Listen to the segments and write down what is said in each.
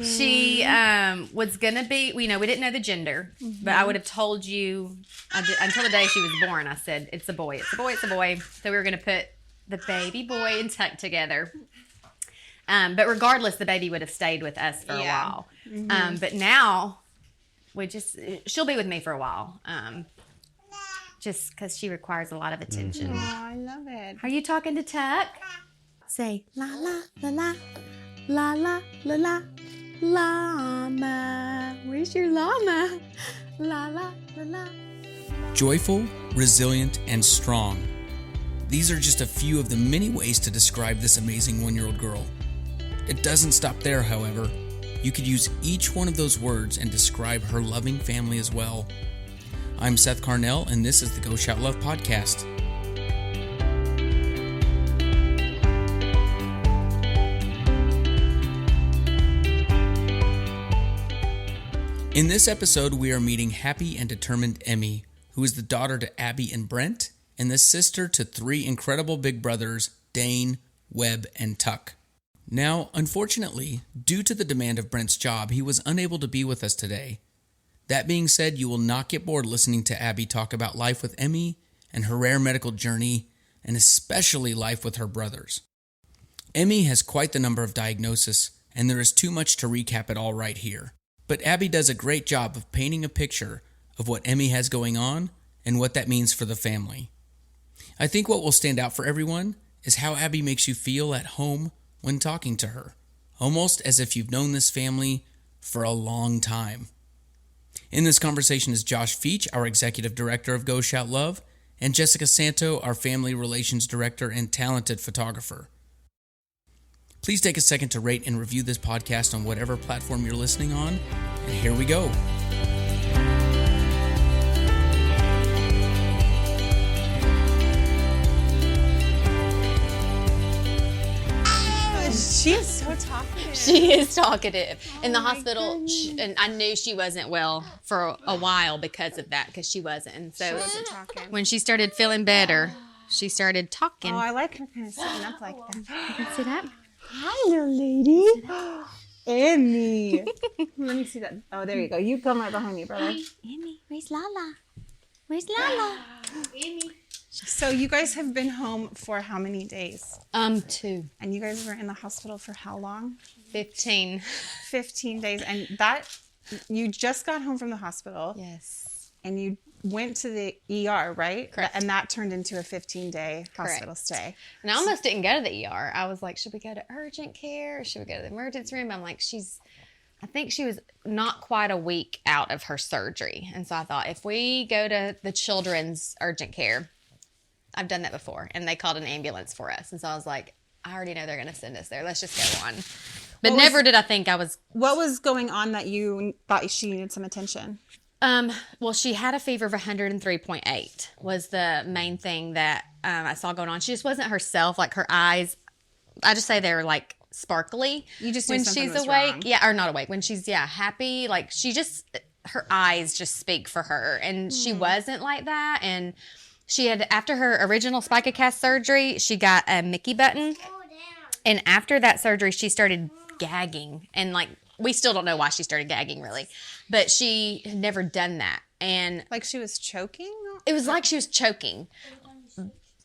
She was going to be, we didn't know the gender, but I would have told you until the day she was born. I said, it's a boy, it's a boy, it's a boy. So we were going to put the baby boy and Tuck together. But regardless, the baby would have stayed with us for a while. But now, she'll be with me for a while. Just because she requires a lot of attention. Oh, I love it. Are you talking to Tuck? Say, la, la, la, la, la, la, la, la, llama. Where's your llama? La, la, la, la. Joyful, resilient, and strong. These are just a few of the many ways to describe this amazing 1-year-old girl. It doesn't stop there, however. You could use each one of those words and describe her loving family as well. I'm Seth Carnell, and this is the Go Shout Love podcast. In this episode, we are meeting happy and determined Emmi, who is the daughter to Abby and Brent, and the sister to 3 incredible big brothers, Dane, Webb, and Tuck. Now, unfortunately, due to the demand of Brent's job, he was unable to be with us today. That being said, you will not get bored listening to Abby talk about life with Emmi and her rare medical journey, and especially life with her brothers. Emmi has quite the number of diagnoses, and there is too much to recap it all right here. But Abby does a great job of painting a picture of what Emmi has going on and what that means for the family. I think what will stand out for everyone is how Abby makes you feel at home when talking to her, almost as if you've known this family for a long time. In this conversation is Josh Feach, our Executive Director of Go Shout Love, and Jessica Santo, our Family Relations Director and talented photographer. Please take a second to rate and review this podcast on whatever platform you're listening on, and here we go. She is so talkative. She is talkative. In the hospital, and I knew she wasn't well for a while because of that, because she wasn't. And so She wasn't talking. when she started feeling better, she started talking. Oh, I like her kind of sitting up like that. You can sit up. Hi, little lady. Emmi. Let me see that. Oh, there you go. You come right behind me, brother. Emmi, where's Lala? Where's Lala? Emmi. So you guys have been home for how many days? 2. And you guys were in the hospital for how long? 15. 15 days. And that, you just got home from the hospital. Yes. And you went to the ER, right? Correct. And that turned into a 15-day hospital stay. And I almost didn't go to the ER. I was like, should we go to urgent care? Or should we go to the emergency room? I'm like, I think she was not quite a week out of her surgery. And so I thought, if we go to the children's urgent care, I've done that before, and they called an ambulance for us. And so I was like, I already know they're going to send us there. Let's just go on. But never did I think I was... What was going on that you thought she needed some attention? Well, she had a fever of 103.8 was the main thing that I saw going on. She just wasn't herself. Like, her eyes, I just say they're like sparkly. You just knew when something she's was awake. wrong. Yeah, or not awake. When she's, happy. Like, her eyes just speak for her. And she wasn't like that. And she had, after her original spica cast surgery, she got a Mickey button. And after that surgery, she started gagging. And like, we still don't know why she started gagging, really. But she had never done that. And Like she was choking? it was like she was choking.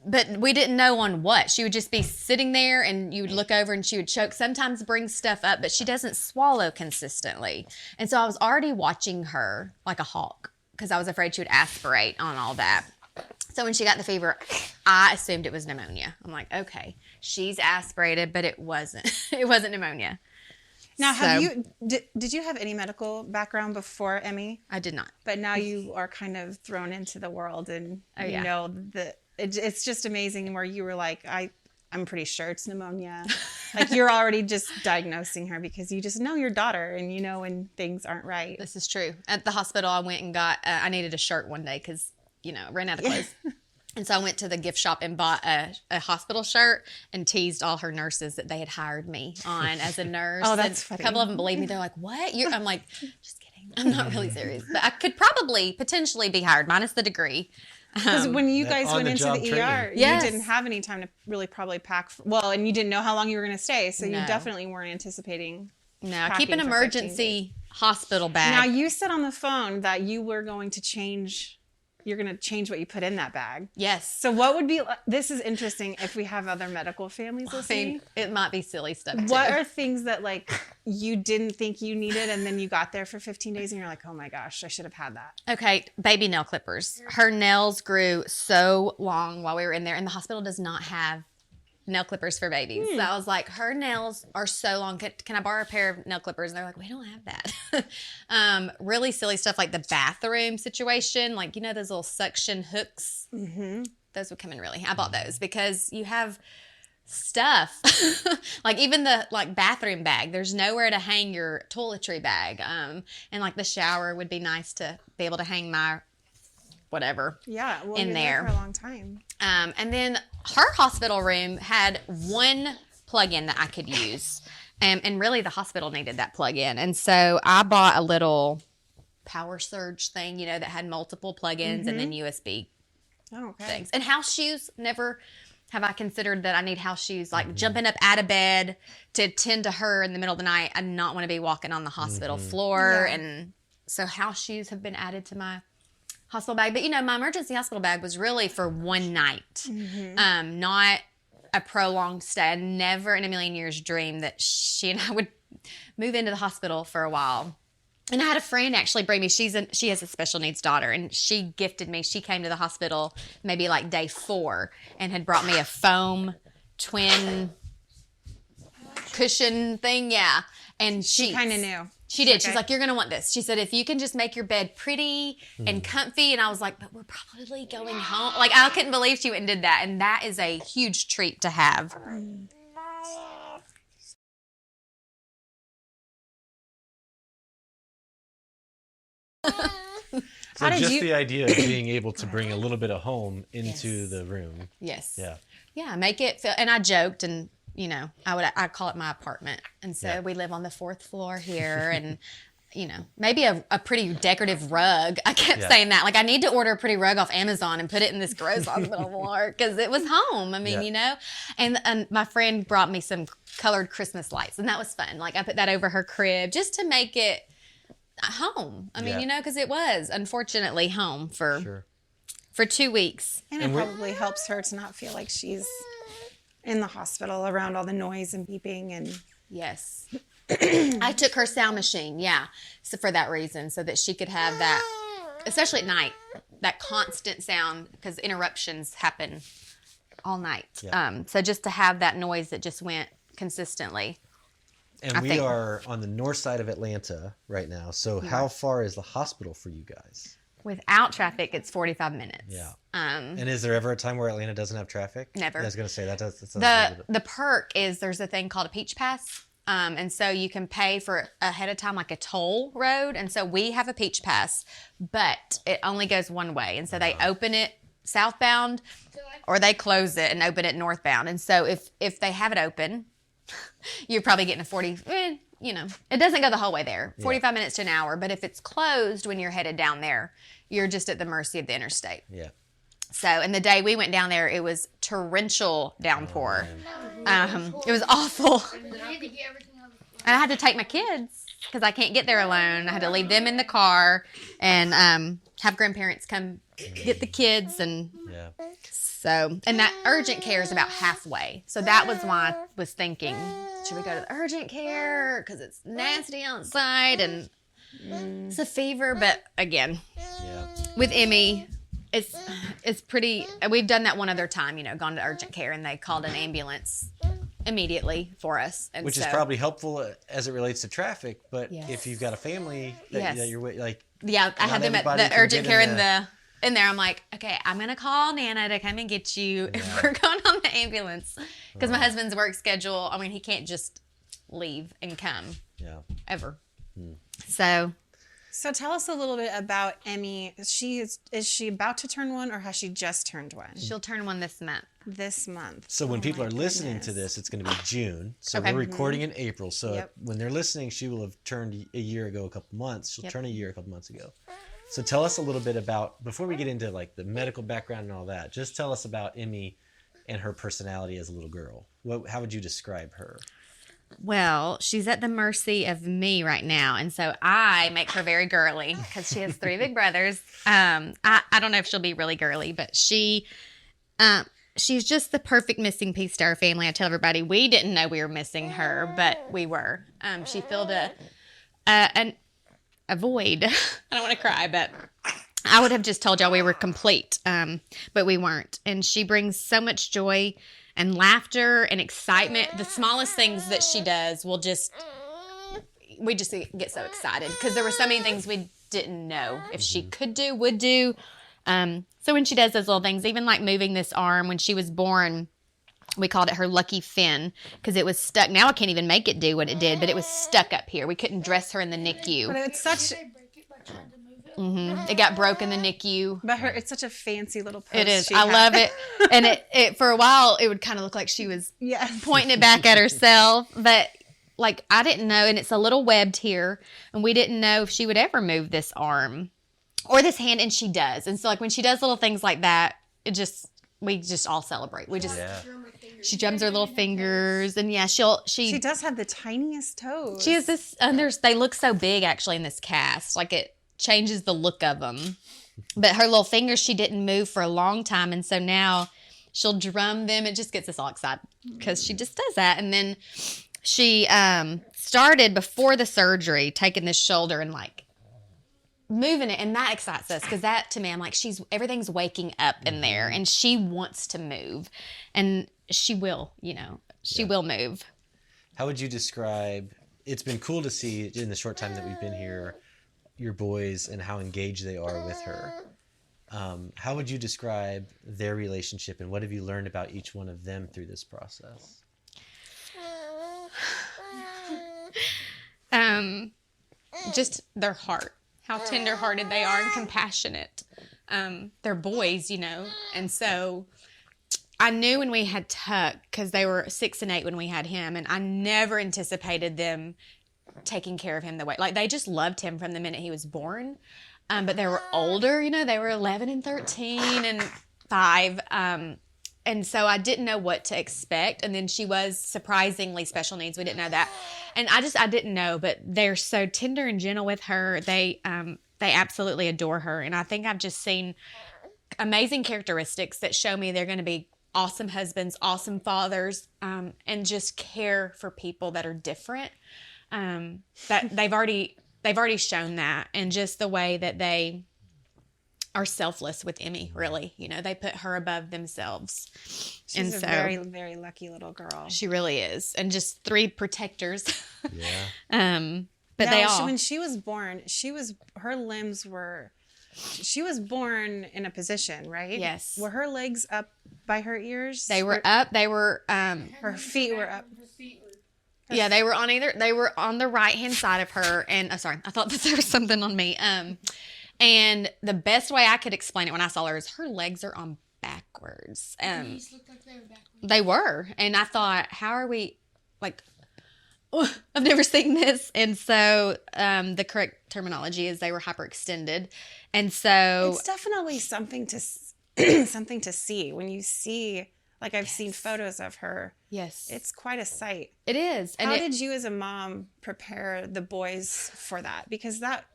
But we didn't know on what. She would just be sitting there, and you would look over and she would choke. Sometimes bring stuff up, but she doesn't swallow consistently. And so I was already watching her like a hawk, because I was afraid she would aspirate on all that. So when she got the fever, I assumed it was pneumonia. I'm like, okay, she's aspirated, but it wasn't. It wasn't pneumonic. Now, did you have any medical background before Emmi? I did not. But now you are kind of thrown into the world, and you yeah. know that it's just amazing where you were like, I'm pretty sure it's pneumonia. Like, you're already just diagnosing her because you just know your daughter, and you know when things aren't right. This is true. At the hospital, I went and got, I needed a shirt one day because, ran out of clothes. And so I went to the gift shop and bought a hospital shirt and teased all her nurses that they had hired me on as a nurse. Oh, that's and funny. A couple of them believed me. They're like, what? I'm like, just kidding. I'm not really serious. But I could potentially be hired, minus the degree. Because when you That guys went into the on-the-job ER, training. Yes. you didn't have any time to really probably pack. And you didn't know how long you were going to stay, so you No. definitely weren't anticipating No, keep packing an for 15 emergency hospital bag. Now, you said on the phone that you were going to change, you're going to change what you put in that bag. Yes. So what would be, this is interesting if we have other medical families listening. It might be silly stuff too. What are things that like you didn't think you needed and then you got there for 15 days and you're like, oh my gosh, I should have had that. Okay, baby nail clippers. Her nails grew so long while we were in there, and the hospital does not have nail clippers for babies. So I was like, her nails are so long. Can I borrow a pair of nail clippers? And they're like, we don't have that. Really silly stuff like the bathroom situation. Like, you know, those little suction hooks. Mm-hmm. Those would come in really. I bought those because you have stuff. Like even the like bathroom bag. There's nowhere to hang your toiletry bag. And like the shower would be nice to be able to hang my whatever in there for a long time. And then her hospital room had one plug-in that I could use. And really the hospital needed that plug-in. And so I bought a little power surge thing, you know, that had multiple plug-ins and then USB things. And house shoes, never have I considered that I need house shoes. Like jumping up out of bed to tend to her in the middle of the night. I do not want to be walking on the hospital floor. Yeah. And so house shoes have been added to my hospital bag. But, you know, my emergency hospital bag was really for one night, not a prolonged stay. I never in a million years dreamed that she and I would move into the hospital for a while. And I had a friend actually bring me, she has a special needs daughter, and she gifted me, she came to the hospital maybe like day 4 and had brought me a foam twin cushion thing. Yeah. And she kind of knew. She did. Okay. She's like, you're going to want this. She said, if you can just make your bed pretty and comfy. And I was like, but we're probably going home. Like, I couldn't believe she went and did that. And that is a huge treat to have. So just the idea of being able to bring a little bit of home into the room. Yes. Yeah. Yeah, make it feel, and I joked and, you know, I call it my apartment. And so we live on the 4th floor here and, you know, maybe a pretty decorative rug. I kept saying that. Like, I need to order a pretty rug off Amazon and put it in this gross hospital floor because it was home. I mean, you know, and my friend brought me some colored Christmas lights and that was fun. Like, I put that over her crib just to make it home. I mean, you know, because it was unfortunately home for 2 weeks. And it probably helps her to not feel like she's in the hospital around all the noise and beeping and yes. I took her sound machine, so for that reason, so that she could have that, especially at night, that constant sound, because interruptions happen all night. So just to have that noise that just went consistently. And we are on the north side of Atlanta right now. So how far is the hospital for you guys? Without traffic, it's 45 minutes. Yeah. And is there ever a time where Atlanta doesn't have traffic? Never. I was going to say that does. The perk is there's a thing called a Peach Pass. And so you can pay for ahead of time like a toll road. And so we have a Peach Pass, but it only goes one way. And so they open it southbound or they close it and open it northbound. And so if they have it open, you're probably getting a 40, you know, it doesn't go the whole way there, 45 minutes to an hour. But if it's closed when you're headed down there, you're just at the mercy of the interstate. Yeah. So, and the day we went down there, it was torrential downpour. It was awful. And I had to take my kids because I can't get there alone. I had to leave them in the car and have grandparents come get the kids. And so, and that urgent care is about halfway. So that was why I was thinking, should we go to the urgent care? Because it's nasty outside and it's a fever. But again, with Emmy, it's pretty, we've done that one other time, you know, gone to urgent care and they called an ambulance immediately for us. And which is probably helpful as it relates to traffic, but if you've got a family that you're with, like, I had them at the urgent care in there. I'm like, okay, I'm going to call Nana to come and get you if we're going on the ambulance. Because my husband's work schedule, I mean, he can't just leave and come ever. So tell us a little bit about Emmy. Is she about to turn 1 or has she just turned 1? She'll turn 1 this month. This month. So when people are listening to this, it's going to be June. So we're recording in April. So when they're listening, she will have turned a year ago, a couple months. She'll turn a year a couple months ago. So tell us a little bit about, before we get into like the medical background and all that, just tell us about Emmy and her personality as a little girl. How would you describe her? Well, she's at the mercy of me right now. And so I make her very girly because she has 3 big brothers. I don't know if she'll be really girly, but she's just the perfect missing piece to our family. I tell everybody we didn't know we were missing her, but we were. She filled a void. I don't want to cry, but I would have just told y'all we were complete, but we weren't. And she brings so much joy and laughter and excitement. The smallest things that she does we just get so excited because there were so many things we didn't know if she could do, would do. So when she does those little things, even like moving this arm, when she was born, we called it her lucky fin because it was stuck. Now I can't even make it do what it did, but it was stuck up here. We couldn't dress her in the NICU. But it's such... It got broke in the NICU. But it's such a fancy little pose. It is. I love it. And it for a while, it would kind of look like she was pointing it back at herself. But like, I didn't know. And it's a little webbed here. And we didn't know if she would ever move this arm or this hand. And she does. And so like when she does little things like that, we just all celebrate. She drums her little fingers, and she does have the tiniest toes. She has this, and they look so big actually in this cast. Like it changes the look of them. But her little fingers, she didn't move for a long time, and so now she'll drum them. It just gets us all excited because she just does that. And then she started before the surgery taking this shoulder and like moving it, and that excites us because that to me, I'm like, everything's waking up in there, and she wants to move, and she will, she will move. How would you describe? It's been cool to see in the short time that we've been here, your boys and how engaged they are with her. How would you describe their relationship, and what have you learned about each one of them through this process? Just their heart. How tender-hearted they are and compassionate. They're boys, and so I knew when we had Tuck, because they were 6 and 8 when we had him, and I never anticipated them taking care of him the way, like they just loved him from the minute he was born. But they were older, they were 11 and 13 and 5. And so I didn't know what to expect. And then she was surprisingly special needs. We didn't know that. And I didn't know, but they're so tender and gentle with her. They absolutely adore her. And I think I've just seen amazing characteristics that show me they're going to be awesome husbands, awesome fathers, and just care for people that are different. That they've already shown that. And just the way that they are selfless with Emmy, really. They put her above themselves. She's a very, very lucky little girl. She really is. And just 3 protectors. Yeah. But when she was born, her limbs were, she was born in a position, right? Yes. Were her legs up by her ears? They were up. They were, her feet were up. Yeah, they were on the right-hand side of her. And, sorry, I thought that there was something on me. And the best way I could explain it when I saw her is her legs are on backwards. These looked like they were backwards. They were. And I thought, how are we, like, I've never seen this. And so the correct terminology is they were hyperextended. And so it's definitely something to see. When you see, like I've seen photos of her. Yes. It's quite a sight. It is. And how did you as a mom prepare the boys for that? Because that's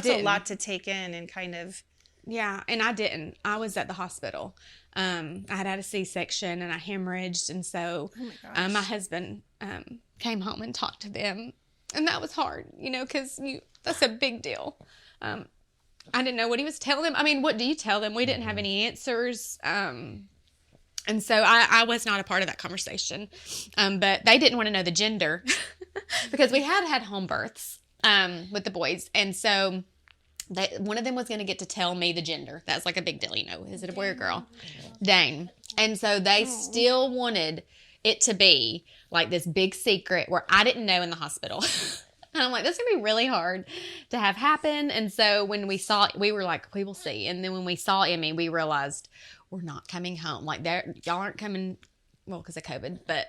a lot to take in and kind of. Yeah, and I didn't. I was at the hospital. I had a C-section and I hemorrhaged, and so my husband came home and talked to them, and that was hard, because that's a big deal. I didn't know what he was telling them. I mean, what do you tell them? We didn't have any answers, and so I was not a part of that conversation. But they didn't want to know the gender because we had home births with the boys, and so. One of them was going to get to tell me the gender. That's like a big deal, Is it a boy or girl? Dane. And so they still wanted it to be like this big secret where I didn't know in the hospital. And I'm like, this is going to be really hard to have happen. And so when we saw it, we were like, we will see. And then when we saw Emmy, we realized we're not coming home. Like, y'all aren't coming, well, because of COVID, but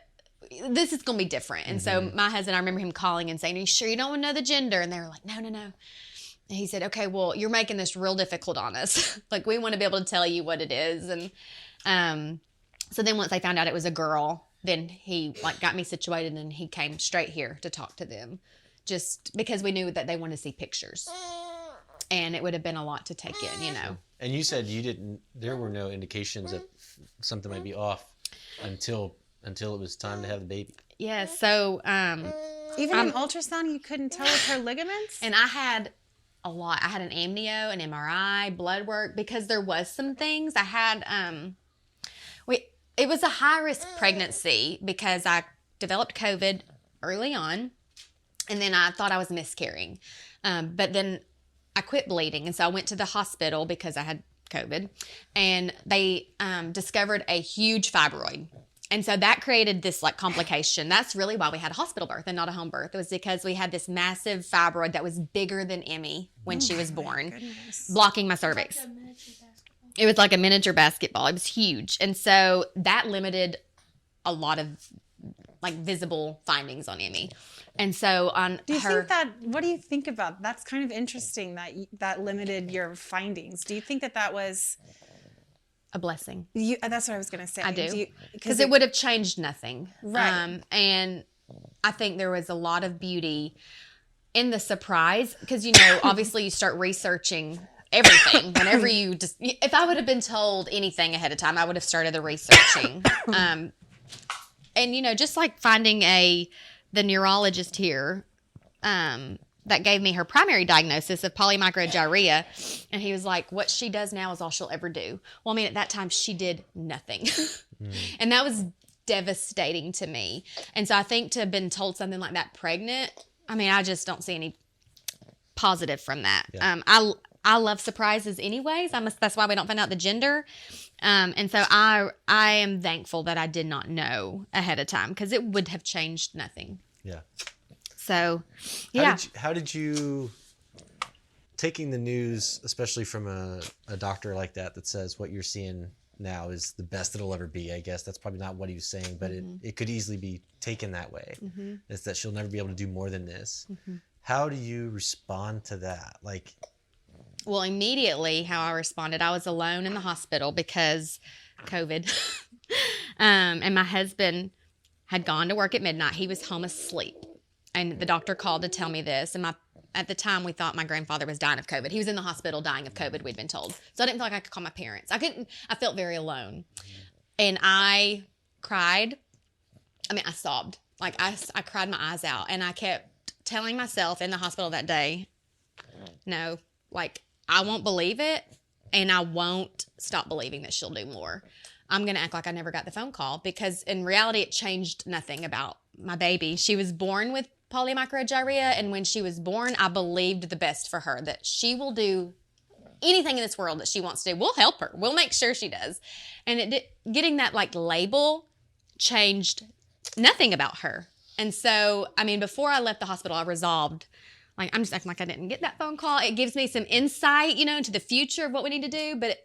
this is going to be different. And so my husband, I remember him calling and saying, are you sure you don't want to know the gender? And they were like, no. And he said, okay, well, you're making this real difficult on us. Like, we want to be able to tell you what it is. And so then once they found out it was a girl, then he like got me situated and he came straight here to talk to them, just because we knew that they wanted to see pictures, and it would have been a lot to take in, you know. And you said there were no indications that something might be off until it was time to have the baby. Yeah. So, even in ultrasound, you couldn't tell with her ligaments? and I had a lot. I had an amnio, an MRI, blood work, because there was some things I had. It was a high risk pregnancy because I developed COVID early on, and then I thought I was miscarrying, but then I quit bleeding, and so I went to the hospital because I had COVID, and they discovered a huge fibroid. And so that created this like complication. That's really why we had a hospital birth and not a home birth. It was because we had this massive fibroid that was bigger than Emmi when she was born, blocking my cervix. It was like a miniature basketball. It was huge. And so that limited a lot of like visible findings on Emmi. And so on what do you think about, that's kind of interesting that limited your findings. Do you think that was a blessing? That's what I was going to say. I do. Because it would have changed nothing. Right. And I think there was a lot of beauty in the surprise because, you know, obviously you start researching everything whenever you just, if I would have been told anything ahead of time, I would have started the researching. And, you know, just like finding the neurologist here, that gave me her primary diagnosis of polymicrogyria. And he was like, what she does now is all she'll ever do. Well, I mean, at that time she did nothing. And that was devastating to me. And so I think to have been told something like that pregnant, I mean, I just don't see any positive from that. Yeah. I love surprises anyways. That's why we don't find out the gender. And so I am thankful that I did not know ahead of time because it would have changed nothing. Yeah. So, yeah. How did you, taking the news, especially from a doctor like that says what you're seeing now is the best it'll ever be, I guess. That's probably not what he was saying, but it could easily be taken that way. Mm-hmm. It's that she'll never be able to do more than this. Mm-hmm. How do you respond to that? Like, well, immediately how I responded, I was alone in the hospital because COVID. And my husband had gone to work at midnight. He was home asleep. And the doctor called to tell me this. And at the time, we thought my grandfather was dying of COVID. He was in the hospital dying of COVID, we'd been told. So I didn't feel like I could call my parents. I felt very alone. And I cried. I mean, I sobbed. Like, I cried my eyes out. And I kept telling myself in the hospital that day, no, like, I won't believe it. And I won't stop believing that she'll do more. I'm going to act like I never got the phone call because in reality, it changed nothing about my baby. She was born with polymicrogyria, and when she was born, I believed the best for her, that she will do anything in this world that she wants to do. We'll help her. We'll make sure she does. And getting that like label changed nothing about her. And so, I mean, before I left the hospital, I resolved, like, I'm just acting like I didn't get that phone call. It gives me some insight, you know, into the future of what we need to do, but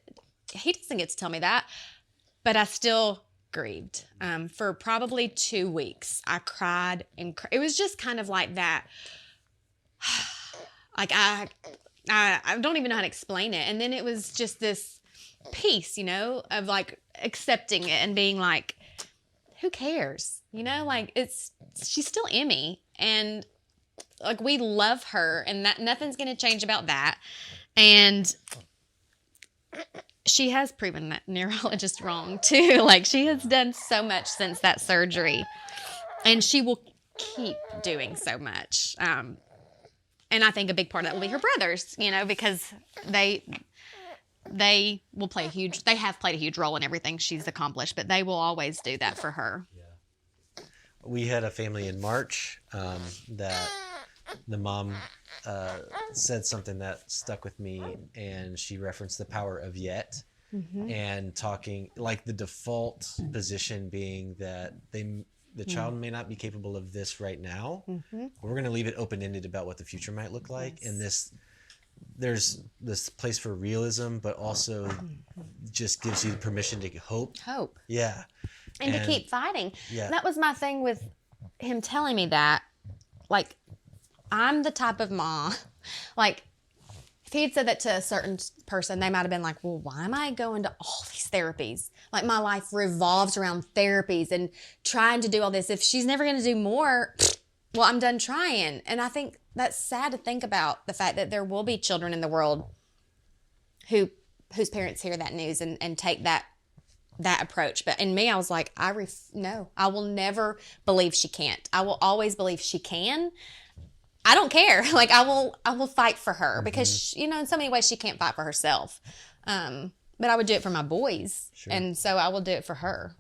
he doesn't get to tell me that. But I still grieved for probably 2 weeks. I cried and it was just kind of like that. Like I don't even know how to explain it. And then it was just this peace, you know, of like accepting it and being like, who cares? You know, like she's still Emmi and like we love her and that nothing's going to change about that. And she has proven that neurologist wrong too. Like she has done so much since that surgery and she will keep doing so much. And I think a big part of that will be her brothers, you know, because they will play they have played a huge role in everything she's accomplished, but they will always do that for her. Yeah. We had a family in March that the mom said something that stuck with me, and she referenced the power of yet, and talking like the default position being that the child may not be capable of this right now. We're going to leave it open-ended about what the future might look like. Yes. And there's this place for realism, but also just gives you permission to hope. Yeah. And to keep fighting. Yeah. That was my thing with him telling me that. Like, I'm the type of mom, like, if he had said that to a certain person, they might have been like, well, why am I going to all these therapies? Like, my life revolves around therapies and trying to do all this. If she's never going to do more, well, I'm done trying. And I think that's sad to think about, the fact that there will be children in the world whose parents hear that news and take that approach. But in me, I was like, no, I will never believe she can't. I will always believe she can. I don't care. Like, I will fight for her because, in so many ways she can't fight for herself. But I would do it for my boys. Sure. And so I will do it for her.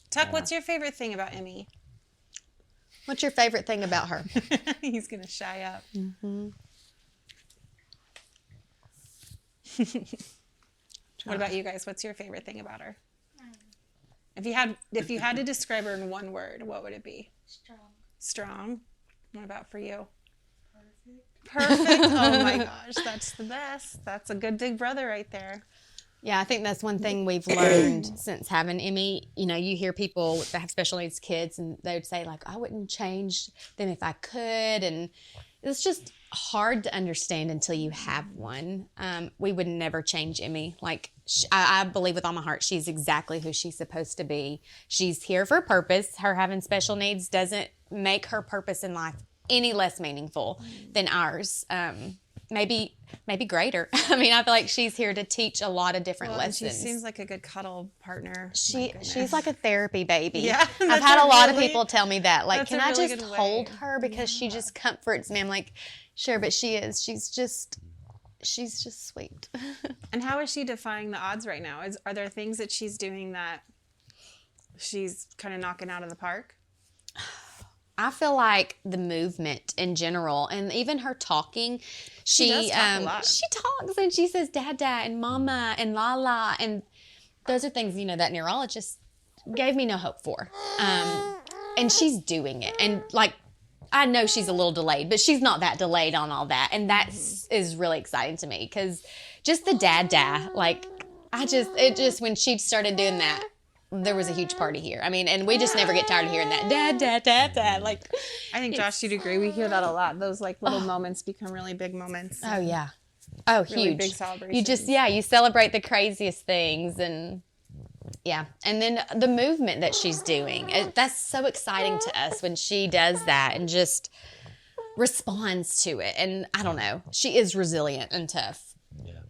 Tuck, what's your favorite thing about Emmi? What's your favorite thing about her? He's going to shy up. Mm-hmm. What about you guys? What's your favorite thing about her? If you had to describe her in one word, what would it be? Strong. What about for you? Perfect. Oh my gosh, that's the best. That's a good big brother right there. Yeah, I think that's one thing we've learned since having Emmi. You hear people that have special needs kids, and they would say, like, I wouldn't change them if I could. And it's just hard to understand until you have one. We would never change Emmi. Like, I believe with all my heart, she's exactly who she's supposed to be. She's here for a purpose. Her having special needs doesn't make her purpose in life any less meaningful than ours. Maybe greater. I mean, I feel like she's here to teach a lot of different lessons. She seems like a good cuddle partner. She's like a therapy baby. Yeah, I've had a lot of people tell me that. Like, can I just hold her because she just comforts me? I'm like, sure, but she is. She's just sweet. And how is she defying the odds right now? Are there things that she's doing that she's kind of knocking out of the park? I feel like the movement in general, and even her talking, she does talk a lot. She talks and she says "Dada" and "Mama" and "La La," and those are things that neurologist gave me no hope for. And she's doing it, and like, I know she's a little delayed, but she's not that delayed on all that, and that is really exciting to me because just the Dada, like, when she started doing that, there was a huge party here. I mean, and we just never get tired of hearing that dad, dad, dad, dad. Like, I think Josh, you'd agree. We hear that a lot. Those like little moments become really big moments. Oh yeah. Oh, really huge. Big celebrations. You celebrate the craziest things, and yeah. And then the movement that she's doing, that's so exciting to us when she does that and just responds to it. And I don't know, she is resilient and tough. Yeah.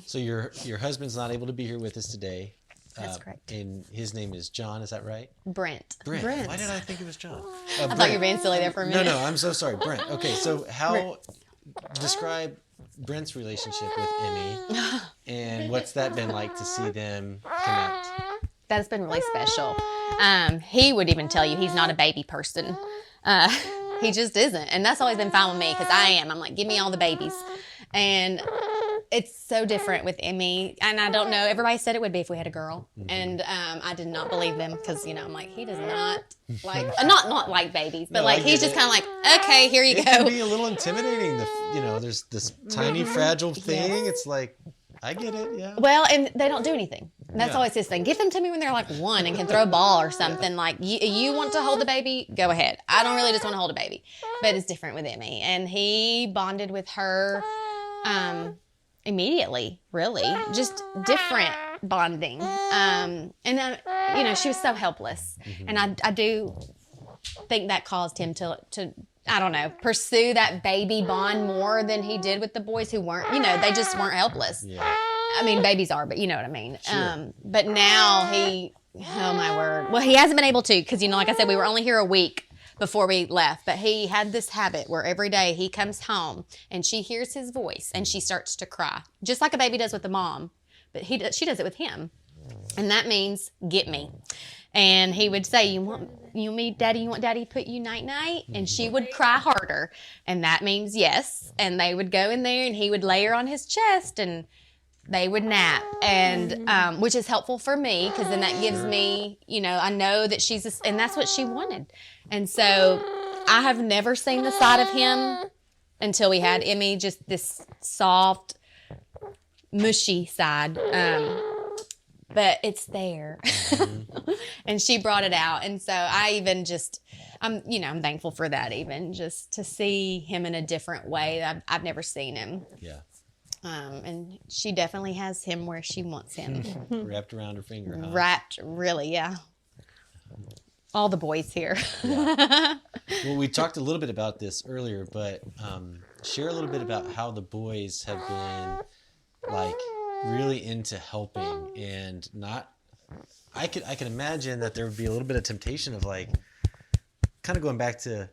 So your husband's not able to be here with us today. That's correct. And his name is John, is that right? Brent. Why did I think it was John? I thought you were being silly there for a minute. No, I'm so sorry. Brent. Okay, so describe Brent's relationship with Emmi, and what's that been like to see them connect? That's been really special. He would even tell you he's not a baby person. He just isn't. And that's always been fine with me because I am. I'm like, give me all the babies. And it's so different with Emmi. And I don't know, everybody said it would be if we had a girl. Mm-hmm. And I did not believe them because, I'm like, he does not like, not like babies, but he's just kind of like, okay, here you go. It can be a little intimidating. There's this tiny, fragile thing. Yes. It's like, I get it, yeah. Well, and they don't do anything. That's always his thing. Give them to me when they're like 1 and can throw a ball or something. Yeah. Like, you want to hold the baby? Go ahead. I don't really just want to hold a baby. But it's different with Emmi. And he bonded with her immediately, really. Just different bonding. She was so helpless. Mm-hmm. And I do think that caused him to I don't know, pursue that baby bond more than he did with the boys who weren't, they just weren't helpless. Yeah. I mean, babies are, but you know what I mean. Sure. But now oh my word. Well, he hasn't been able to because, like I said, we were only here a week before we left. But he had this habit where every day he comes home and she hears his voice and she starts to cry. Just like a baby does with the mom. But she does it with him. And that means, get me. And he would say, you want daddy to put you night-night? And she would cry harder. And that means yes. And they would go in there and he would lay her on his chest and they would nap. And which is helpful for me because then that gives me, I know that and that's what she wanted. And so I have never seen the side of him until we had Emmi, just this soft, mushy side. but it's there. And she brought it out. And so I even just, I'm thankful for that, even just to see him in a different way. I've never seen him. Yeah. And she definitely has him where she wants him. Wrapped around her finger, huh? Wrapped, really, yeah. All the boys here. Yeah. Well, we talked a little bit about this earlier, but share a little bit about how the boys have been, like, really into helping and not. I can imagine that there would be a little bit of temptation of, like, kind of going back to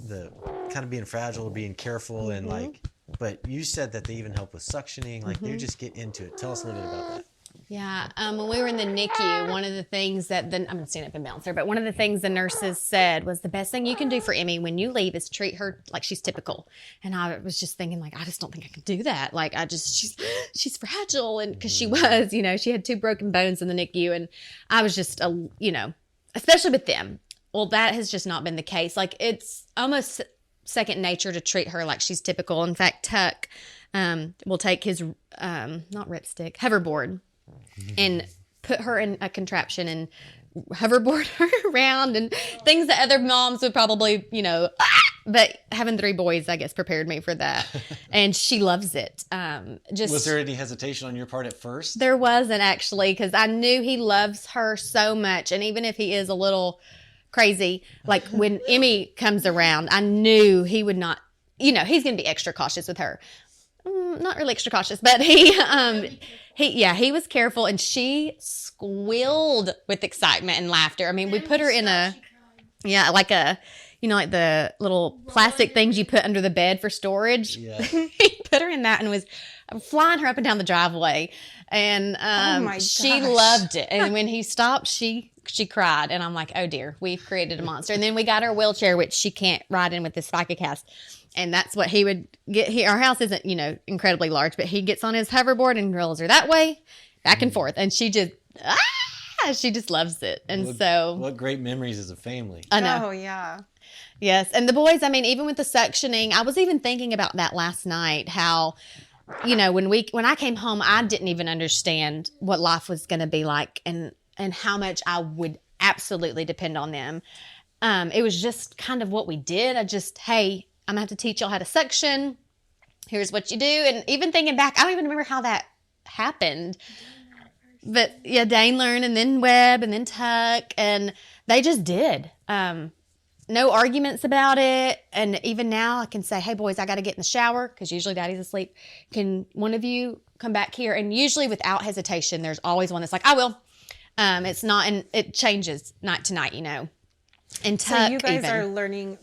the kind of being fragile, being careful, and like. But you said that they even help with suctioning. Like, they just get into it. Tell us a little bit about that. Yeah, when we were in the NICU, one of the things that I'm going to stand up and bounce her, but one of the things the nurses said was the best thing you can do for Emmy when you leave is treat her like she's typical. And I was just thinking, like, I just don't think I can do that. Like, she's fragile, and because she was, she had 2 broken bones in the NICU, and I was just, especially with them. Well, that has just not been the case. Like, it's almost second nature to treat her like she's typical. In fact, Tuck will take his not ripstick, hoverboard, and put her in a contraption and hoverboard her around, and things that other moms would probably, but having 3 boys, I guess, prepared me for that. And she loves it. Was there any hesitation on your part at first? There wasn't, actually, because I knew he loves her so much. And even if he is a little crazy, like when Emmy comes around, I knew he would not, he's going to be extra cautious with her. Not really extra cautious, but he was careful, and she squealed with excitement and laughter. I mean, we put her in like the little plastic things you put under the bed for storage. Yeah. He put her in that and was flying her up and down the driveway, and she loved it. And when he stopped, she cried, and I'm like, oh dear, we've created a monster. And then we got her wheelchair, which she can't ride in with this spica cast. And that's what he would get. Our house isn't, incredibly large, but he gets on his hoverboard and rolls her that way, back and forth. And she just loves it. And what great memories as a family. I know. Oh, yeah. Yes. And the boys, I mean, even with the suctioning, I was even thinking about that last night, how, when I came home, I didn't even understand what life was going to be like and how much I would absolutely depend on them. It was just kind of what we did. Hey, I'm going to have to teach y'all how to suction. Here's what you do. And even thinking back, I don't even remember how that happened. But yeah, Dane learned, and then Webb, and then Tuck, and they just did. No arguments about it. And even now I can say, hey boys, I got to get in the shower, because usually Daddy's asleep. Can one of you come back here? And usually without hesitation, there's always one that's like, I will. It's not, and it changes night to night, And Tuck, so you guys even are learning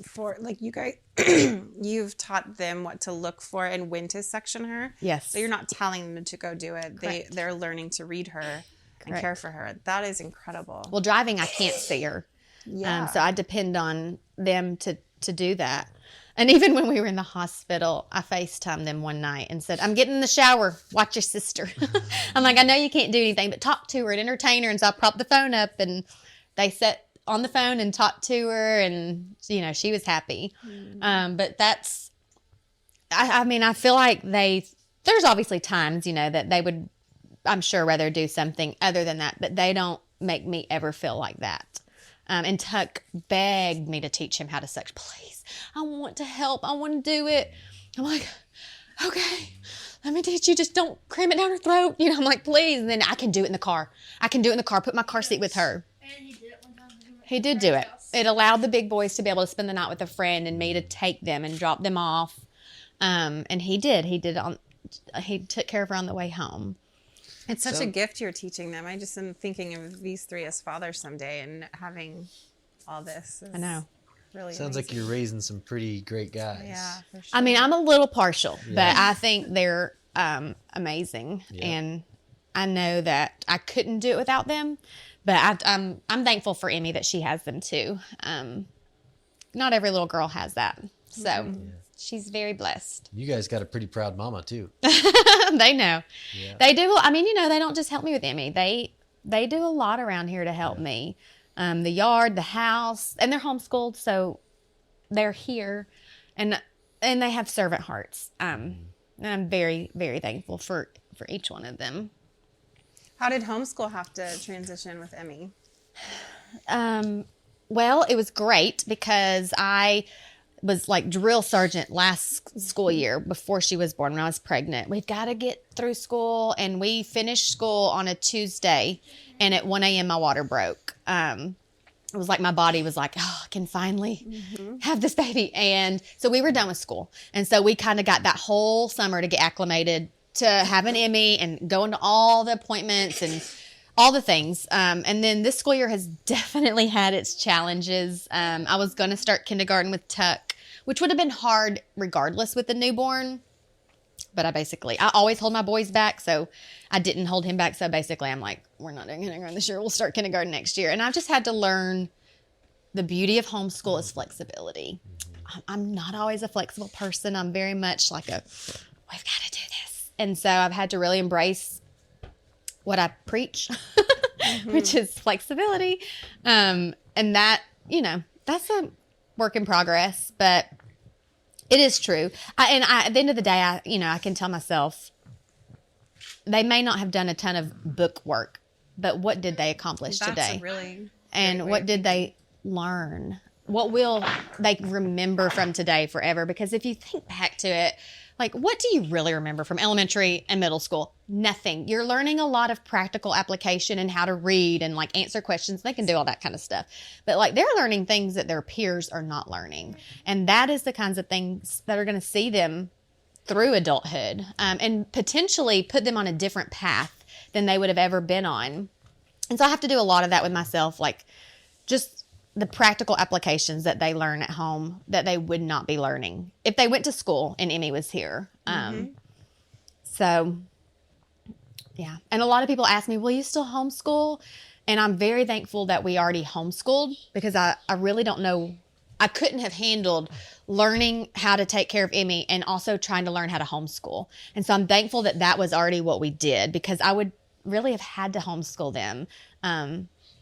you've taught them what to look for and when to suction her. Yes. So you're not telling them to go do it. Correct. They're learning to read her and Correct. care for her. That is incredible. Well, driving, I can't see her. Yeah. So I depend on them to do that. And even when we were in the hospital, I FaceTimed them one night and said, I'm getting in the shower. Watch your sister. I'm like, I know you can't do anything, but talk to her and entertain her. And so I propped the phone up, and they sat on the phone and talked to her, and, she was happy. But that's, I mean, I feel like there's obviously times, that they would, I'm sure, rather do something other than that, but they don't make me ever feel like that. And Tuck begged me to teach him how to suction. Please, I want to help. I want to do it. I'm like, okay, let me teach you. Just don't cram it down her throat. I'm like, please. And then I can do it in the car. Put my car seat with her. And he did it one time. He did do it. It allowed the big boys to be able to spend the night with a friend, and me to take them and drop them off. And he did. He took care of her on the way home. It's such a gift you're teaching them. I just am thinking of these 3 as fathers someday, and having all this. I know. Really Sounds like you're raising some pretty great guys. Yeah, for sure. I mean, I'm a little partial, but I think they're amazing. Yeah. And I know that I couldn't do it without them, but I'm thankful for Emmy that she has them too. Not every little girl has that. So she's very blessed. You guys got a pretty proud mama too. They know. Yeah. They do. I mean, they don't just help me with Emmy. They do a lot around here to help me. The yard, the house, and they're homeschooled, so they're here, and they have servant hearts. And I'm very, very thankful for each one of them. How did homeschool have to transition with Emmy? Well, it was great because I was like drill sergeant last school year before she was born when I was pregnant. We've got to get through school, and we finished school on a Tuesday, and at 1 a.m. my water broke. It was like my body was like, oh, I can finally have this baby. And so we were done with school. And so we kind of got that whole summer to get acclimated to having Emmy and going to all the appointments and all the things. And then this school year has definitely had its challenges. I was going to start kindergarten with Tuck, which would have been hard regardless with the newborn. But I always hold my boys back, so I didn't hold him back. So basically, I'm like, we're not doing kindergarten this year. We'll start kindergarten next year. And I've just had to learn the beauty of homeschool is flexibility. I'm not always a flexible person. I'm very much like we've got to do this. And so I've had to really embrace what I preach, which is flexibility. And that, that's a work in progress, but it is true. At the end of the day, I can tell myself they may not have done a ton of book work, but what did they accomplish today? And what did they learn? What will they remember from today forever? Because if you think back to it, like, what do you really remember from elementary and middle school? Nothing. You're learning a lot of practical application and how to read and like answer questions. They can do all that kind of stuff. But like they're learning things that their peers are not learning. And that is the kinds of things that are going to see them through adulthood and potentially put them on a different path than they would have ever been on. And so I have to do a lot of that with myself, like just the practical applications that they learn at home that they would not be learning if they went to school and Emmy was here. So, yeah. And a lot of people ask me, will you still homeschool? And I'm very thankful that we already homeschooled because I really don't know. I couldn't have handled learning how to take care of Emmy and also trying to learn how to homeschool. And so I'm thankful that that was already what we did because I would really have had to homeschool them.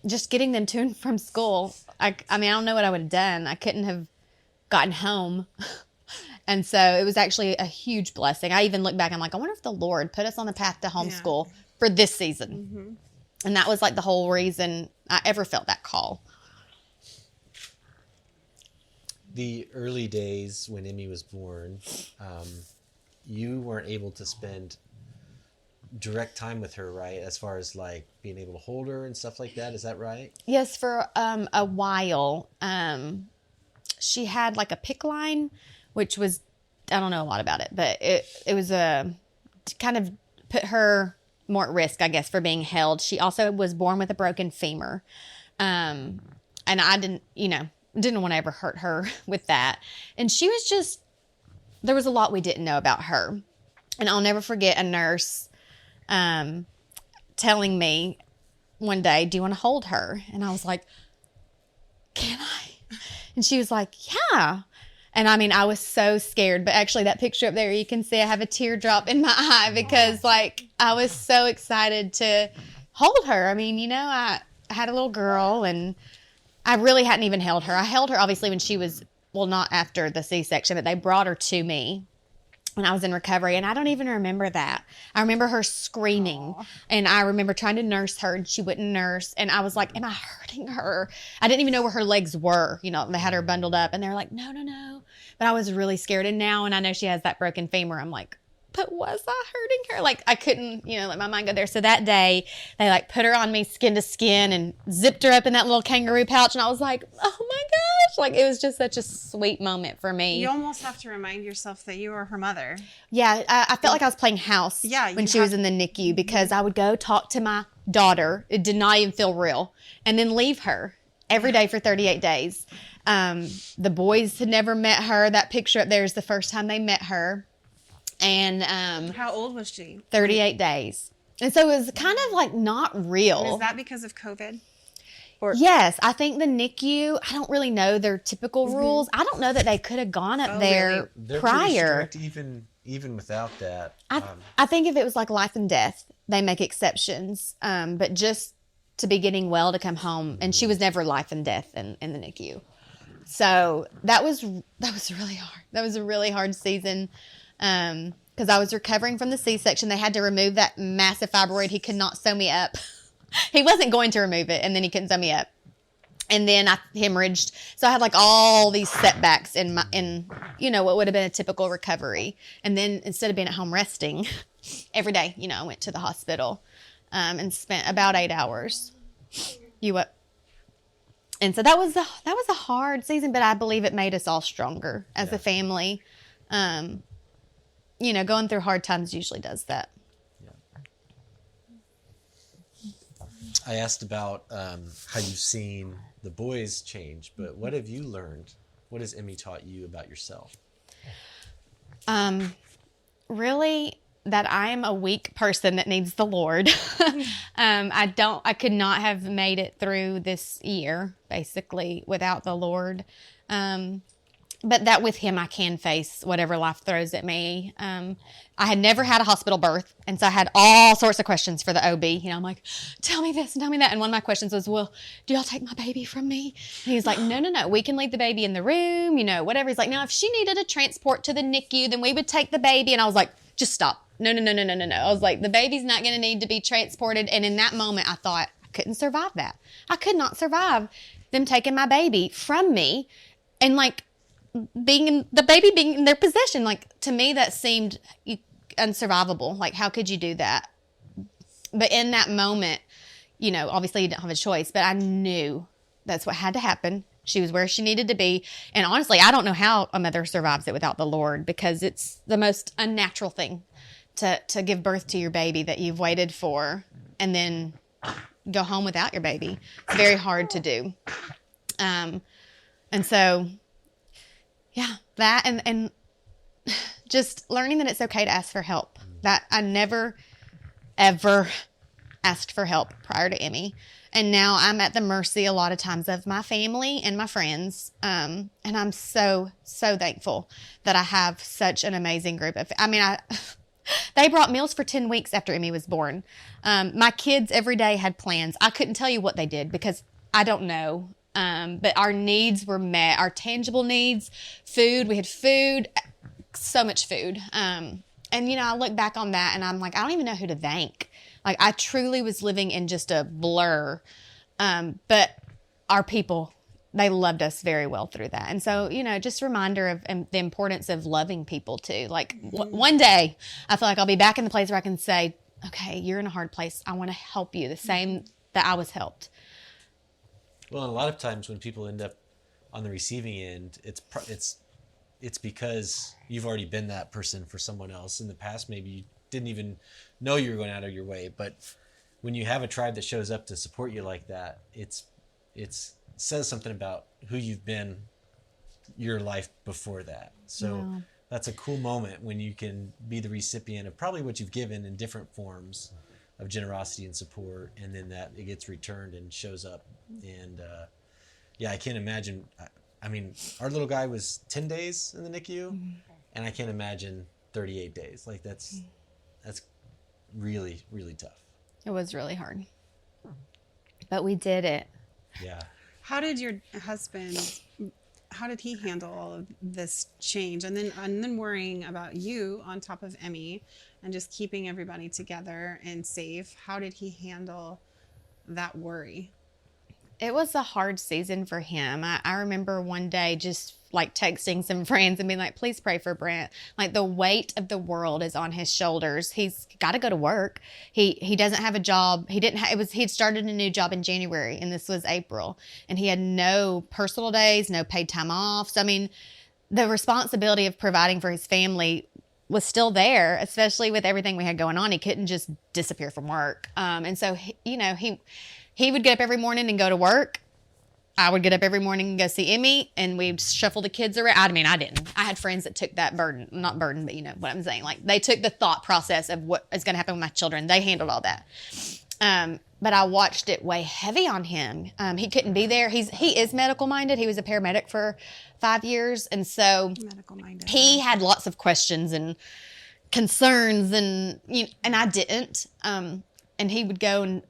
Just getting them to and from school. I don't know what I would have done. I couldn't have gotten home. And so it was actually a huge blessing. I even look back, I'm like, I wonder if the Lord put us on the path to homeschool for this season. And that was like the whole reason I ever felt that call. The early days when Emmy was born, you weren't able to spend direct time with her, right? As far as like being able to hold her and stuff like that. Is that right? Yes, for a while. She had like a PICC line, which was, I don't know a lot about it, but it was a kind of put her more at risk, I guess, for being held. She also was born with a broken femur. And I didn't want to ever hurt her with that. And she was just, there was a lot we didn't know about her. And I'll never forget a nurse telling me one day, do you want to hold her? And I was like, can I? And she was like, yeah. And I was so scared, but actually that picture up there, you can see I have a teardrop in my eye because like, I was so excited to hold her. I had a little girl and I really hadn't even held her. I held her obviously when she was, well, not after the C-section, but they brought her to me when I was in recovery. And I don't even remember that. I remember her screaming. Aww. And I remember trying to nurse her and she wouldn't nurse. And I was like, am I hurting her? I didn't even know where her legs were. They had her bundled up and they're like, no. But I was really scared. And now when I know she has that broken femur, I'm like, but was I hurting her? Like I couldn't, let my mind go there. So that day they like put her on me skin to skin and zipped her up in that little kangaroo pouch. And I was like, oh my gosh. Like it was just such a sweet moment for me. You almost have to remind yourself that you are her mother. Yeah. I felt like I was playing house when she was in the NICU because I would go talk to my daughter. It did not even feel real. And then leave her every day for 38 days. The boys had never met her. That picture up there is the first time they met her. And how old was she? 38 days. And so it was kind of like not real. And is that because of COVID? Yes, I think the NICU, I don't really know their typical rules. I don't know that they could have gone up there They're prior. Pretty strict even without that. I think if it was like life and death, they make exceptions. But just to be getting well to come home, and she was never life and death in the NICU. So that was really hard. That was a really hard season. Because because I was recovering from the C-section. They had to remove that massive fibroid. He could not sew me up. He wasn't going to remove it, and then he couldn't sew me up. And then I hemorrhaged. So I had like all these setbacks in what would have been a typical recovery. And then instead of being at home resting every day, I went to the hospital and spent about 8 hours. You what? And so that was a hard season, but I believe it made us all stronger as a family. Going through hard times usually does that. I asked about how you've seen the boys change, but what have you learned? What has Emmi taught you about yourself? Really, that I am a weak person that needs the Lord. I could not have made it through this year, basically, without the Lord. But that with him, I can face whatever life throws at me. I had never had a hospital birth, and so I had all sorts of questions for the OB. I'm like, tell me this and tell me that. And one of my questions was, well, do y'all take my baby from me? And he's like, no, we can leave the baby in the room, whatever. He's like, now, if she needed a transport to the NICU, then we would take the baby. And I was like, just stop. No. I was like, the baby's not going to need to be transported. And in that moment, I thought, I couldn't survive that. I could not survive them taking my baby from me and being in their possession. To me, that seemed unsurvivable. How could you do that? But in that moment, obviously you didn't have a choice, but I knew that's what had to happen. She was where she needed to be. And honestly, I don't know how a mother survives it without the Lord, because it's the most unnatural thing to give birth to your baby that you've waited for and then go home without your baby. It's very hard to do. And so, yeah, that and just learning that it's okay to ask for help. That I never, ever asked for help prior to Emmi. And now I'm at the mercy a lot of times of my family and my friends. And I'm so, so thankful that I have such an amazing group of, they brought meals for 10 weeks after Emmi was born. My kids every day had plans. I couldn't tell you what they did because I don't know. But our needs were met, our tangible needs, food. We had food, so much food. And, I look back on that and I'm like, I don't even know who to thank. I truly was living in just a blur. But our people, they loved us very well through that. And so, just a reminder of the importance of loving people too. One day I feel like I'll be back in the place where I can say, okay, you're in a hard place. I want to help you the same that I was helped. Well, and a lot of times when people end up on the receiving end, it's because you've already been that person for someone else in the past. Maybe you didn't even know you were going out of your way, but when you have a tribe that shows up to support you like that, it says something about who you've been your life before that. So wow. That's a cool moment when you can be the recipient of probably what you've given in different forms of generosity and support, and then that it gets returned and shows up. And I can't imagine. Our little guy was 10 days in the NICU, and I can't imagine 38 days. That's really, really tough. It was really hard, but we did it. Yeah. How did your husband? How did he handle all of this change, and then worrying about you on top of Emmi, and just keeping everybody together and safe? How did he handle that worry? It was a hard season for him. I remember one day just texting some friends and being like, please pray for Brent. The weight of the world is on his shoulders. He's got to go to work. He doesn't have a job. He had started a new job in January, and this was April, and he had no personal days, no paid time off. So, the responsibility of providing for his family was still there, especially with everything we had going on. He couldn't just disappear from work. And so, he would get up every morning and go to work. I would get up every morning and go see Emmi, and we'd shuffle the kids around. I didn't. I had friends that took that burden, not burden, but you know what I'm saying. They took the thought process of what is going to happen with my children. They handled all that. But I watched it weigh heavy on him. He couldn't be there. He is medical minded. He was a paramedic for 5 years. And so he had lots of questions and concerns, and I didn't. And he would go, and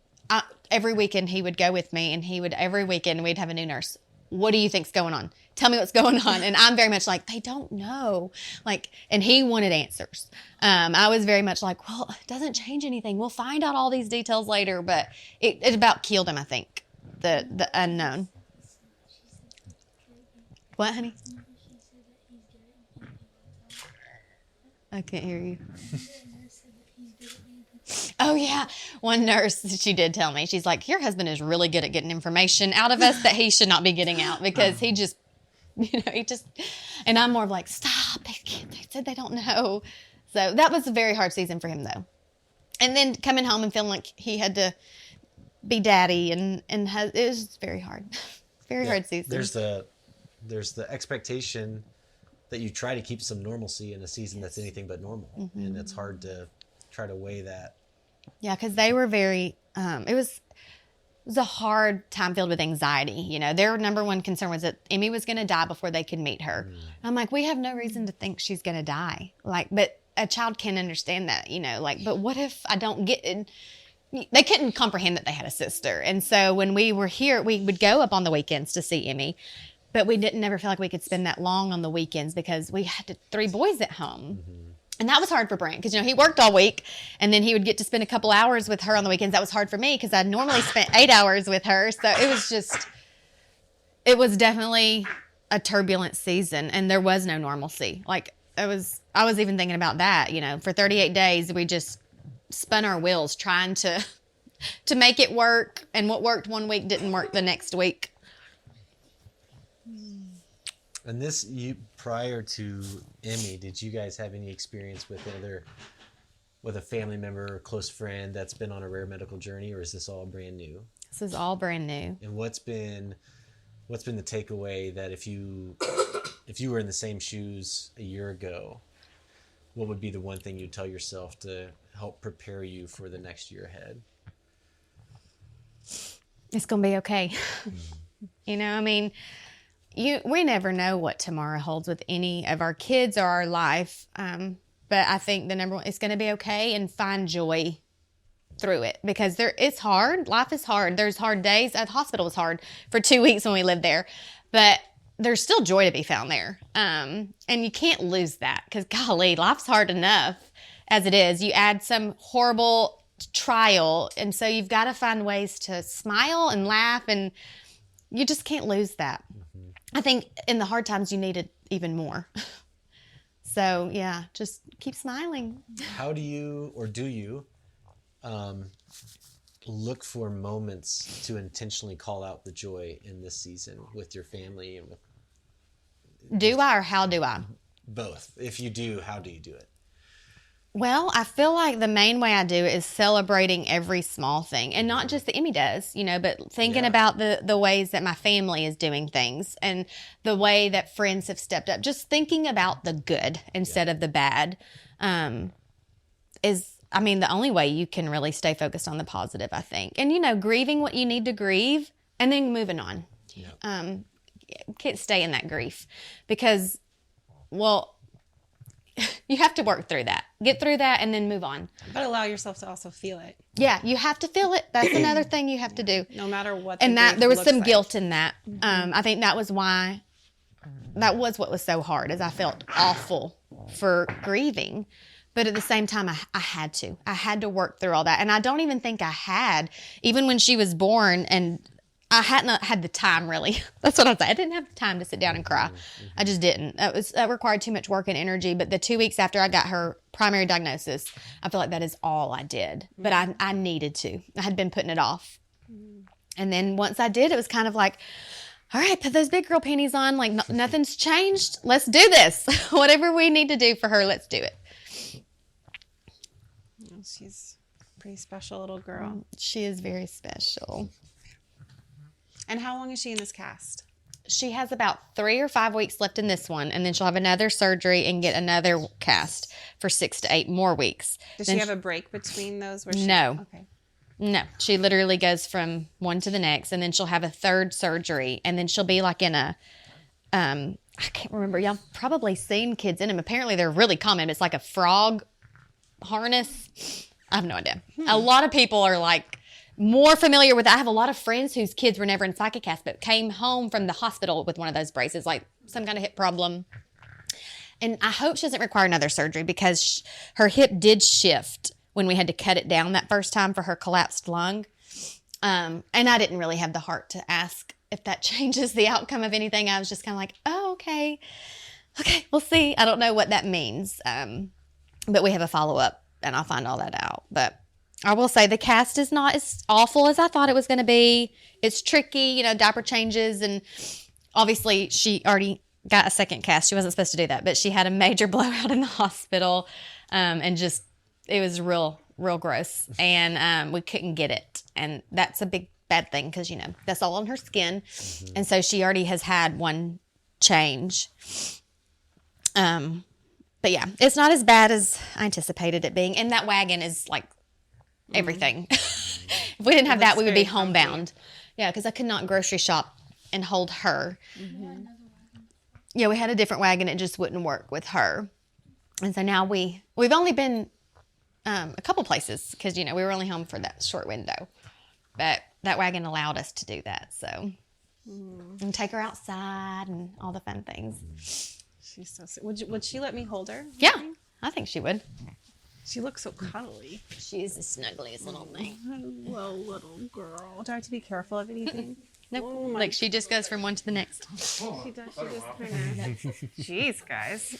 every weekend he would go with me, and every weekend we'd have a new nurse. What do you think's going on? Tell me what's going on. And I'm very much like, they don't know. Like, and he wanted answers. I was very much like, well, it doesn't change anything. We'll find out all these details later. But it about killed him, I think, the unknown. What, honey? I can't hear you. Oh, yeah. One nurse, she did tell me. She's like, your husband is really good at getting information out of us that he should not be getting out because he just, and I'm more of like, stop. They said they don't know. So that was a very hard season for him, though. And then coming home and feeling like he had to be daddy and it was very hard. Very hard season. There's the expectation that you try to keep some normalcy in a season that's anything but normal. Mm-hmm. And it's hard to try to weigh that. Yeah, because they were very, it was a hard time filled with anxiety. Their number one concern was that Emmy was going to die before they could meet her. Mm. I'm like, we have no reason to think she's going to die. But a child can understand that, but what if I don't get it? They couldn't comprehend that they had a sister. And so when we were here, we would go up on the weekends to see Emmy, but we didn't never feel like we could spend that long on the weekends because we had 3 boys at home. Mm-hmm. And that was hard for Brent because, he worked all week and then he would get to spend a couple hours with her on the weekends. That was hard for me because I normally spent 8 hours with her. So it was definitely a turbulent season and there was no normalcy. Like I was even thinking about that, for 38 days, we just spun our wheels trying to make it work. And what worked one week didn't work the next week. And prior to Emmy, did you guys have any experience with a family member or close friend that's been on a rare medical journey, or is this all brand new? This is all brand new. And what's been the takeaway that if you were in the same shoes a year ago, what would be the one thing you'd tell yourself to help prepare you for the next year ahead? It's going to be okay. We never know what tomorrow holds with any of our kids or our life. But I think the number one, it's going to be okay and find joy through it because it's hard. Life is hard. There's hard days. The hospital was hard for 2 weeks when we lived there, but there's still joy to be found there. And you can't lose that because golly, life's hard enough as it is. You add some horrible trial. And so you've got to find ways to smile and laugh and you just can't lose that. I think in the hard times, you need it even more. So, yeah, just keep smiling. How do you look for moments to intentionally call out the joy in this season with your family? And do I or how do I? Both. If you do, how do you do it? Well, I feel like the main way I do it is celebrating every small thing. And not just that Emmy does, but thinking about the ways that my family is doing things and the way that friends have stepped up. Just thinking about the good instead of the bad is the only way you can really stay focused on the positive, I think. And, grieving what you need to grieve and then moving on. Yeah. Can't stay in that grief because, you have to work through that. Get through that and then move on. But allow yourself to also feel it. Yeah, you have to feel it. That's another thing you have to do. No matter what. And there was some guilt in that. I think that was why, that was what was so hard, is I felt awful for grieving. But at the same time, I had to work through all that. And I don't even think I had, even when she was born and I hadn't had the time, really. That's what I'm saying. I didn't have the time to sit down and cry. I just didn't. That required too much work and energy. But the 2 weeks after I got her primary diagnosis, I feel like that is all I did. But I needed to. I had been putting it off. And then once I did, it was kind of like, all right, put those big girl panties on. Like, nothing's changed. Let's do this. Whatever we need to do for her, let's do it. She's a pretty special little girl. She is very special. And how long is she in this cast? She has about 3 or 5 weeks left in this one, and then she'll have another surgery and get another cast for 6 to 8 more weeks. Does she have a break between those? No. Okay. No. She literally goes from one to the next, and then she'll have a third surgery, and then she'll be like in a, I can't remember. Y'all probably seen kids in them. Apparently, they're really common. It's like a frog harness. I have no idea. A lot of people are like, more familiar with. I have a lot of friends whose kids were never in CycleCast, but came home from the hospital with one of those braces, like some kind of hip problem. And I hope she doesn't require another surgery because her hip did shift when we had to cut it down that first time for her collapsed lung. And I didn't really have the heart to ask if that changes the outcome of anything. I was just kind of like, oh, okay, we'll see. I don't know what that means. But we have a follow-up, and I'll find all that out. But I will say the cast is not as awful as I thought it was going to be. It's tricky, diaper changes. And obviously she already got a second cast. She wasn't supposed to do that, but she had a major blowout in the hospital. And just, it was real gross. And we couldn't get it. And that's a bad thing because, that's all on her skin. Mm-hmm. And so she already has had one change. But yeah, it's not as bad as I anticipated it being. And that wagon is like everything. If we didn't have that, we would be homebound. Yeah, because I could not grocery shop and hold her. Mm-hmm. Yeah, we had a different wagon. It just wouldn't work with her. And so now we've only been a couple places because, we were only home for that short window. But that wagon allowed us to do that. So, and take her outside and all the fun things. She's so sweet. Would she let me hold her? Yeah, I think she would. She looks so cuddly. She is the snuggliest little thing. Hello, little girl. Do I have to be careful of anything? Nope. Oh she just goes from one to the next. She does. She just kind of. Jeez, guys.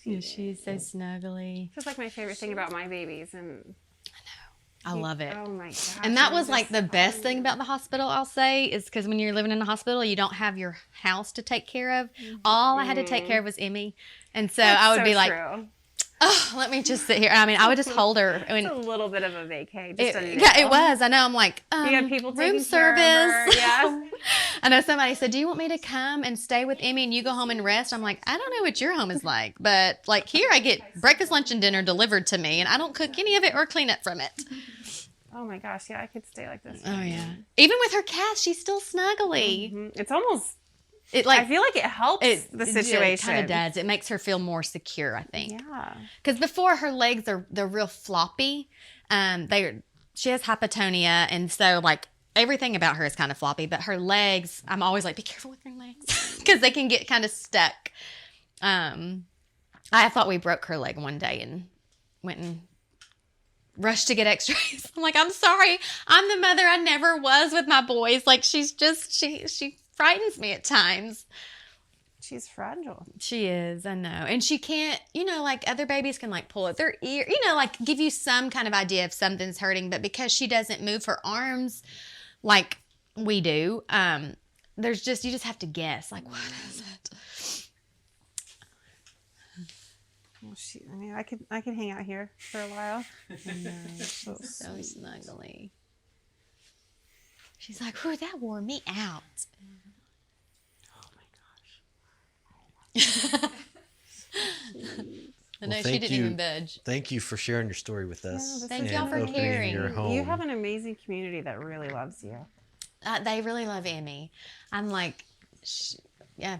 She's so snuggly. That's like my favorite thing about my babies, and I love it. Oh my gosh. And that was like the best thing about the hospital, I'll say, is because when you're living in a hospital, you don't have your house to take care of. All I had to take care of was Emmy. And so I would be like, oh, let me just sit here. I mean, I would just hold her. It's a little bit of a vacay. Yeah, it was. I know. I'm like, you got people room service. Yeah. I know somebody said, do you want me to come and stay with Emmy and you go home and rest? I'm like, I don't know what your home is like. But like here, I get breakfast, lunch, and dinner delivered to me. And I don't cook any of it or clean up from it. Oh my gosh, yeah, I could stay like this. Oh yeah. Even with her cast, she's still snuggly. Mm-hmm. It's almost I feel like it helps the situation. It kind of does. It makes her feel more secure, I think. Yeah. Because before her legs they're real floppy. She has hypotonia, and so like everything about her is kind of floppy. But her legs, I'm always like, be careful with your legs because they can get kind of stuck. I thought we broke her leg one day and went and rushed to get x-rays. I'm like, I'm sorry. I'm the mother I never was with my boys. Like she frightens me at times. She's fragile. She is, I know. And she can't, like other babies can like pull at their ear, like give you some kind of idea if something's hurting. But because she doesn't move her arms like we do, you just have to guess. Like, what is it? Well, I could hang out here for a while. I know. So snuggly. She's like, "Whew, that wore me out." Oh my gosh. I know she didn't even budge. Thank you for sharing your story with us. Yeah, thank y'all for caring. You have an amazing community that really loves you. They really love Emmy. I'm like, I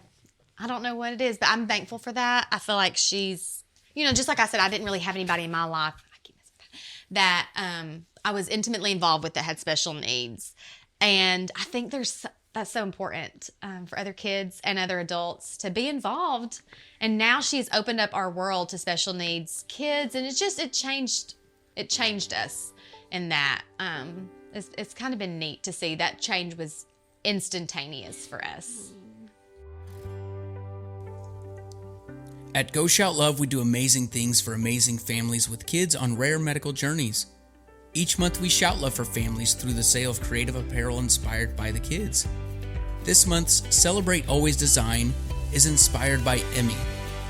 don't know what it is, but I'm thankful for that. I feel like she's, just like I said, I didn't really have anybody in my life that I was intimately involved with that had special needs. And I think that's so important for other kids and other adults to be involved. And now she's opened up our world to special needs kids, and it changed us in that. It's kind of been neat to see that change was instantaneous for us. At Go Shout Love, we do amazing things for amazing families with kids on rare medical journeys. Each month, we shout love for families through the sale of creative apparel inspired by the kids. This month's Celebrate Always Design is inspired by Emmy,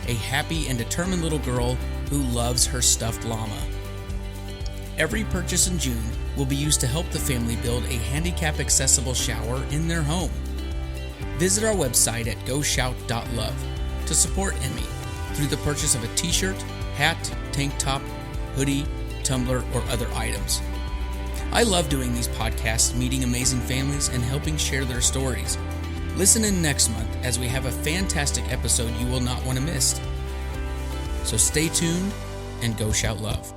a happy and determined little girl who loves her stuffed llama. Every purchase in June will be used to help the family build a handicap-accessible shower in their home. Visit our website at goshoutlove to support Emmy through the purchase of a t-shirt, hat, tank top, hoodie, tumbler, or other items. I love doing these podcasts, meeting amazing families, and helping share their stories. Listen in next month as we have a fantastic episode you will not want to miss. So stay tuned and go shout love.